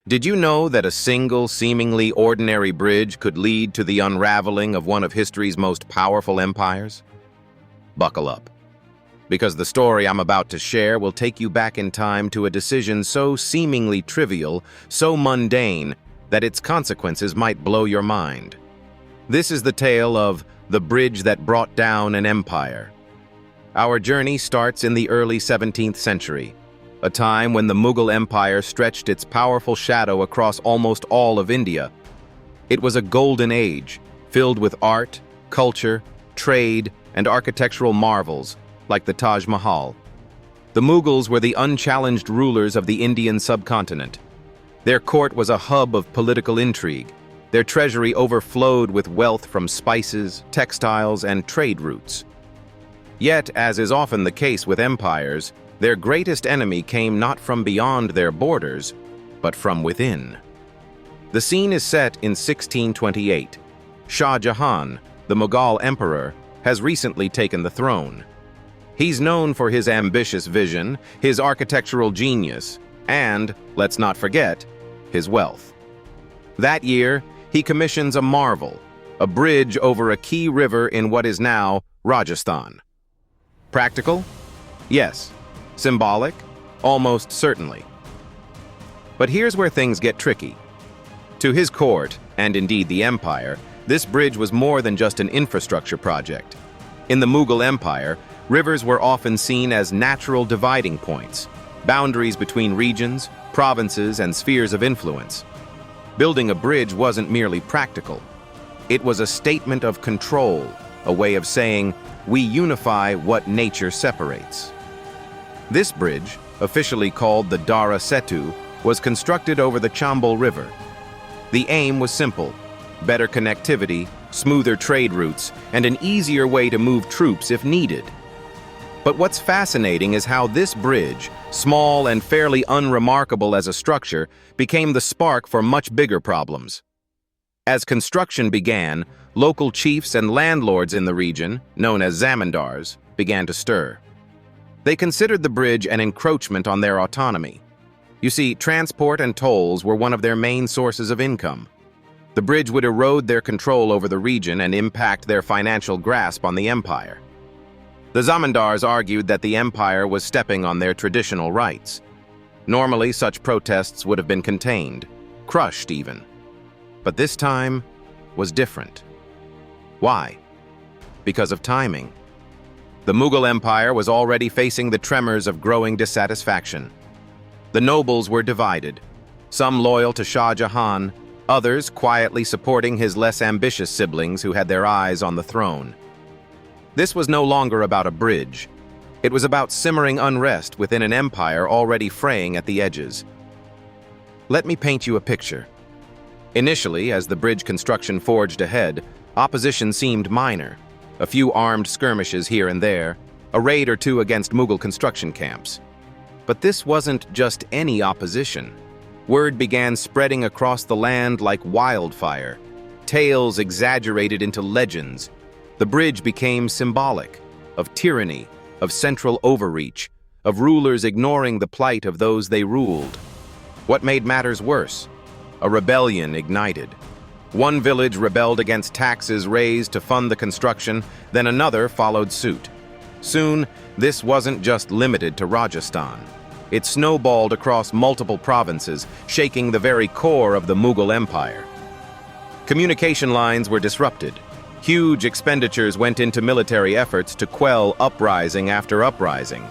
Did you know that a single, seemingly ordinary bridge could lead to the unraveling of one of history's most powerful empires? Buckle up, because the story I'm about to share will take you back in time to a decision so seemingly trivial, so mundane, that its consequences might blow your mind. This is the tale of the bridge that brought down an empire. Our journey starts in the early 17th century, a time when the Mughal Empire stretched its powerful shadow across almost all of India. It was a golden age, filled with art, culture, trade, and architectural marvels, like the Taj Mahal. The Mughals were the unchallenged rulers of the Indian subcontinent. Their court was a hub of political intrigue. Their treasury overflowed with wealth from spices, textiles, and trade routes. Yet, as is often the case with empires, their greatest enemy came not from beyond their borders, but from within. The scene is set in 1628. Shah Jahan, the Mughal emperor, has recently taken the throne. He's known for his ambitious vision, his architectural genius, and, let's not forget, his wealth. That year, he commissions a marvel, a bridge over a key river in what is now Rajasthan. Practical? Yes. Symbolic? Almost certainly. But here's where things get tricky. To his court, and indeed the empire, this bridge was more than just an infrastructure project. In the Mughal Empire, rivers were often seen as natural dividing points, boundaries between regions, provinces, and spheres of influence. Building a bridge wasn't merely practical. It was a statement of control, a way of saying, we unify what nature separates. This bridge, officially called the Dara Setu, was constructed over the Chambal River. The aim was simple: better connectivity, smoother trade routes, and an easier way to move troops if needed. But what's fascinating is how this bridge, small and fairly unremarkable as a structure, became the spark for much bigger problems. As construction began, local chiefs and landlords in the region, known as zamindars, began to stir. They considered the bridge an encroachment on their autonomy. You see, transport and tolls were one of their main sources of income. The bridge would erode their control over the region and impact their financial grasp on the empire. The zamindars argued that the empire was stepping on their traditional rights. Normally, such protests would have been contained, crushed even. But this time was different. Why? Because of timing. The Mughal Empire was already facing the tremors of growing dissatisfaction. The nobles were divided, some loyal to Shah Jahan, others quietly supporting his less ambitious siblings who had their eyes on the throne. This was no longer about a bridge. It was about simmering unrest within an empire already fraying at the edges. Let me paint you a picture. Initially, as the bridge construction forged ahead, opposition seemed minor. A few armed skirmishes here and there, a raid or two against Mughal construction camps. But this wasn't just any opposition. Word began spreading across the land like wildfire. Tales exaggerated into legends. The bridge became symbolic of tyranny, of central overreach, of rulers ignoring the plight of those they ruled. What made matters worse? A rebellion ignited. One village rebelled against taxes raised to fund the construction, then another followed suit. Soon, this wasn't just limited to Rajasthan. It snowballed across multiple provinces, shaking the very core of the Mughal Empire. Communication lines were disrupted. Huge expenditures went into military efforts to quell uprising after uprising.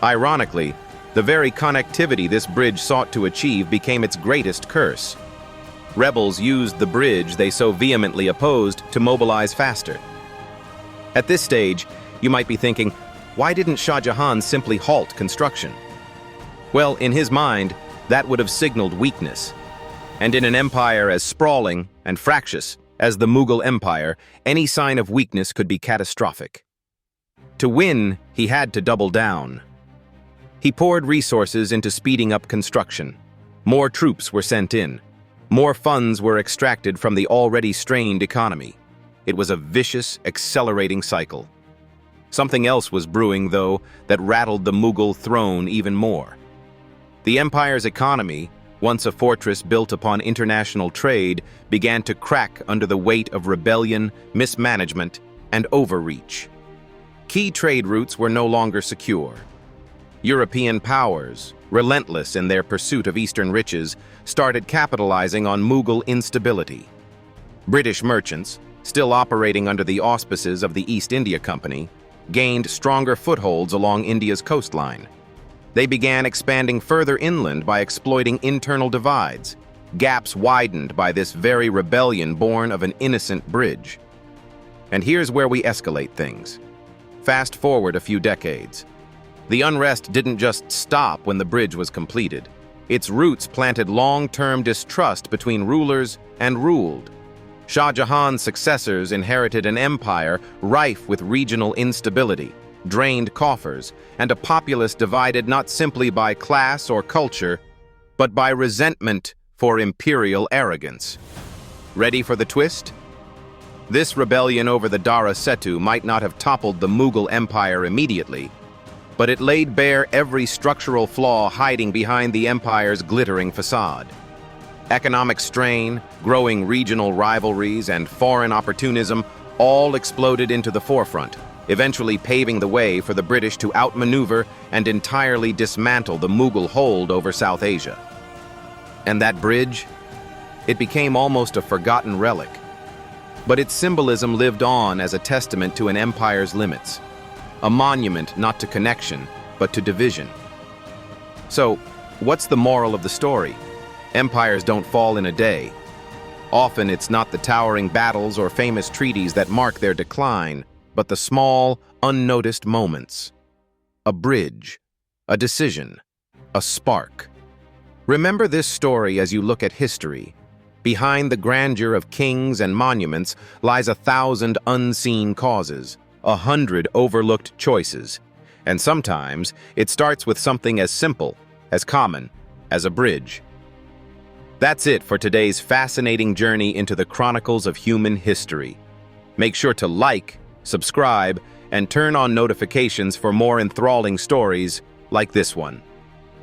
Ironically, the very connectivity this bridge sought to achieve became its greatest curse. Rebels used the bridge they so vehemently opposed to mobilize faster. At this stage, you might be thinking, why didn't Shah Jahan simply halt construction? Well, in his mind, that would have signaled weakness. And in an empire as sprawling and fractious as the Mughal Empire, any sign of weakness could be catastrophic. To win, he had to double down. He poured resources into speeding up construction. More troops were sent in. More funds were extracted from the already strained economy. It was a vicious, accelerating cycle. Something else was brewing, though, that rattled the Mughal throne even more. The empire's economy, once a fortress built upon international trade, began to crack under the weight of rebellion, mismanagement, and overreach. Key trade routes were no longer secure. European powers, relentless in their pursuit of Eastern riches, started capitalizing on Mughal instability. British merchants, still operating under the auspices of the East India Company, gained stronger footholds along India's coastline. They began expanding further inland by exploiting internal divides, gaps widened by this very rebellion born of an innocent bridge. And here's where we escalate things. Fast forward a few decades. The unrest didn't just stop when the bridge was completed. Its roots planted long-term distrust between rulers and ruled. Shah Jahan's successors inherited an empire rife with regional instability, drained coffers, and a populace divided not simply by class or culture, but by resentment for imperial arrogance. Ready for the twist? This rebellion over the Dara Setu might not have toppled the Mughal Empire immediately, but it laid bare every structural flaw hiding behind the empire's glittering facade. Economic strain, growing regional rivalries, and foreign opportunism all exploded into the forefront, eventually paving the way for the British to outmaneuver and entirely dismantle the Mughal hold over South Asia. And that bridge? It became almost a forgotten relic. But its symbolism lived on as a testament to an empire's limits, a monument not to connection, but to division. So, what's the moral of the story? Empires don't fall in a day. Often it's not the towering battles or famous treaties that mark their decline, but the small, unnoticed moments. A bridge, a decision, a spark. Remember this story as you look at history. Behind the grandeur of kings and monuments lies 1,000 unseen causes, 100 overlooked choices. And sometimes it starts with something as simple, as common, as a bridge. That's it for today's fascinating journey into the chronicles of human history. Make sure to like, subscribe, and turn on notifications for more enthralling stories like this one.